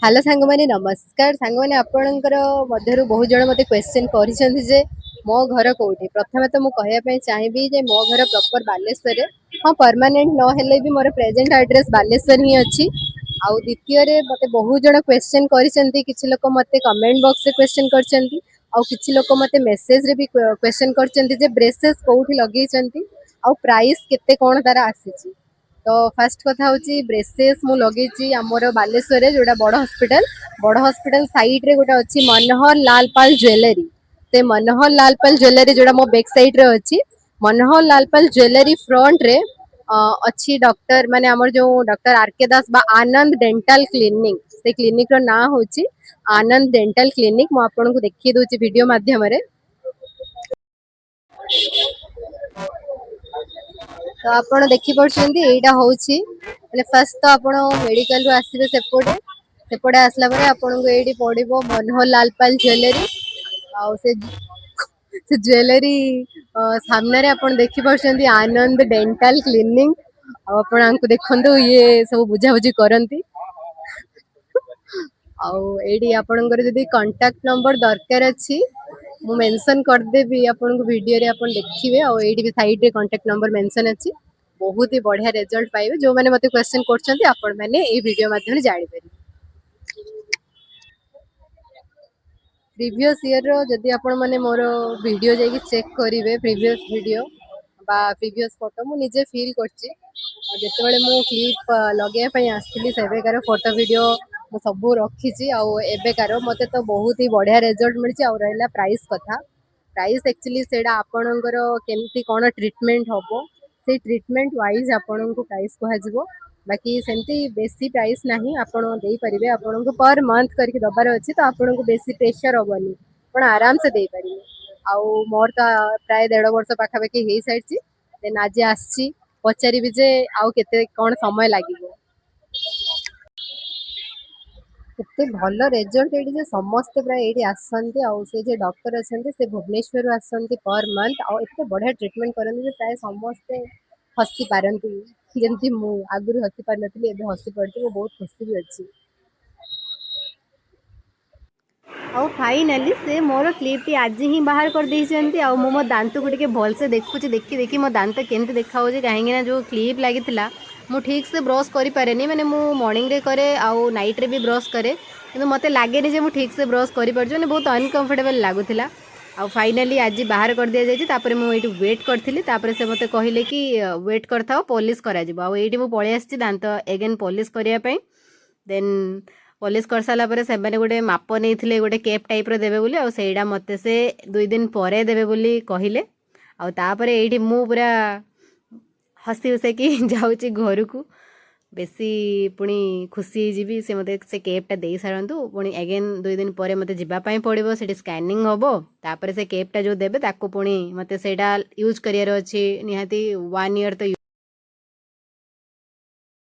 Hello सांग माने नमस्कार सांग माने आपणकर मध्यरु बहुत जण मते क्वेश्चन करिसेंति जे मो घर कोउठी प्रथमे तो मु कहया पई चाहिबी जे मो घर प्रॉपर बालेश्वर रे हां परमानेंट न हेले भी मोर प्रेजेंट एड्रेस बालेश्वर ही अछि आउ द्वितीय रे मते बहुत जण क्वेश्चन करिसेंति किछि लोक मते कमेंट बॉक्स रे क्वेश्चन करचंती आउ किछि लोक मते मेसेज रे भी क्वेश्चन करचंती जे ब्रेसेस कोउठी लगेइचंती आउ प्राइस केते कोन तारा आसीची। तो फास्ट कथा हूँ ब्रेसेस मु लगे आमर बालेश्वर जोटा बड़ हॉस्पिटल साइड रे गोटे अच्छी मनोहर लालपाल ज्वेलरी ते मनोहर लालपाल ज्वेलरी जोटा मो बैक साइड रे अच्छी मनोहर लालपाल ज्वेलरी फ्रंट रे अच्छी डॉक्टर माने आमर जो डॉक्टर आर के दास बा आनंद डेंटल क्लिनिक से क्लिनिक रो ना होची आनंद डेंटल क्लिनिक मु आपन को देखि दोची वीडियो माध्यम रे। तो आपण देखि परछंती एटा होची माने फर्स्ट तो आपण मेडिकल रो आसीबे सेपटे आसला परे आपण को एडी पडिबो मनोहर लालपाल ज्वेलरी आ से ज्वेलरी सामने रे आपण देखि परछंती आनंद डेंटल क्लिनिक आपण आंको देखंतु ये सब बुझा बुझी करंती आउ एडी आपणकर जदी कांटेक्ट नंबर दरकार अछि मु मेंशन कर देबी आपन को वीडियो रे आपन देखिबे आ एडी भी साइड रे कांटेक्ट नंबर मेंशन अछि बहुत ही बढ़िया रिजल्ट पाइबे जो माने मते क्वेश्चन करछंती आपन माने ए वीडियो माध्यम जानि पारि। प्रीवियस ईयर रो जदी आपण माने मोर वीडियो जाई चेक करिवे प्रीवियस वीडियो बा प्रीवियस फोटो मु निजे फील करछि जेते बेले मु क्लिप लगे पई आस्थिली सेबेकार फोटो वीडियो मु सब रखिछि आ एबेकार मते तो बहुत ही बढ़िया रिजल्ट मिलछि आ रहला प्राइस कथा प्राइस एक्चुअली सेडा आपणकर केमती कोन ट्रीटमेंट हबो से ट्रीटमेंट वाइज आपन को प्राइस कह जिवो बाकी सेमती बेसी प्राइस नाही आपण देई परिबे आपण को पर मंथ करके दबार अछि तो आपण को बेसी प्रेशर होबनी पण आराम से देई परिबे आउ मोर तो प्राय 1.5 वर्ष पाखा पाखी हेई साइछि देन आज आछि पचारिबे जे आउ केते कोन समय लागिबो केते भलो रिजल्ट एडी जे समस्त प्राय एडी आसंती आउ से जे डॉक्टर अछंती से भुवनेश्वर आसंती पर मंथ आउ एते बढ़िया ट्रीटमेंट करंती जे प्राय समस्त हसी पारंती जेमती मु आगुरु हसी पार नथली एबे हसी पड़ती बहुत खुशी भी अछि। ଆଉ ଫାଇନାଲି ସେ ମୋର କ୍ଲିପ୍ଟି ଆଜି ହିଁ ବାହାର କରିଦେଇଛନ୍ତି ଆଉ ମୁଁ ମୋ ଦାନ୍ତକୁ ଟିକେ ଭଲସେ ଦେଖୁଛି ଦେଖି ମୋ ଦାନ୍ତ କେମିତି ଦେଖାହେଉଛି କାହିଁକିନା ଯେଉଁ କ୍ଲିପ୍ ଲାଗିଥିଲା ମୁଁ ଠିକ୍ସେ ବ୍ରସ୍ କରିପାରେନି ମାନେ ମୁଁ ମର୍ଣ୍ଣିଂରେ କରେ ଆଉ ନାଇଟ୍ରେ ବି ବ୍ରସ୍ କରେ କିନ୍ତୁ ମୋତେ ଲାଗେନି ଯେ ମୁଁ ଠିକ୍ସେ ବ୍ରସ୍ କରିପାରୁଛି ମାନେ ବହୁତ ଅନକମ୍ଫର୍ଟେବଲ୍ ଲାଗୁଥିଲା ଆଉ ଫାଇନାଲି ଆଜି ବାହାର କରିଦିଆଯାଇଛି ତାପରେ ମୁଁ ଏଇଠି ୱେଟ୍ କରିଥିଲି ତାପରେ ସେ ମୋତେ କହିଲେ କି ୱେଟ୍ କରିଥାଅ ପଲିସ୍ କରାଯିବ ଆଉ ଏଇଠି ମୁଁ ପଳେଇ ଆସିଛି ଦାନ୍ତ ଏଗେନ୍ ପଲିସ୍ କରିବା ପାଇଁ ଦେନ୍ पॉलिश कर सारा पर से गोटे माप नहीं गोटे केप टाइप रो देबे बोली सेटा मते से 2 दिन परे देबे बोली कहले आउे ये पूरा हसी हुसे कि जाऊँगी घर को बेसी पुणी खुशी जीवी से मते से केपटा दे सारंतु पुणी अगेन 2 दिन पर मते जीवाई पड़ो से स्कैनिंग हम तापर से केपटा जो देबे ताको पुणी मते सेटा यूज करियार अछि निहाती 1 ईयर तो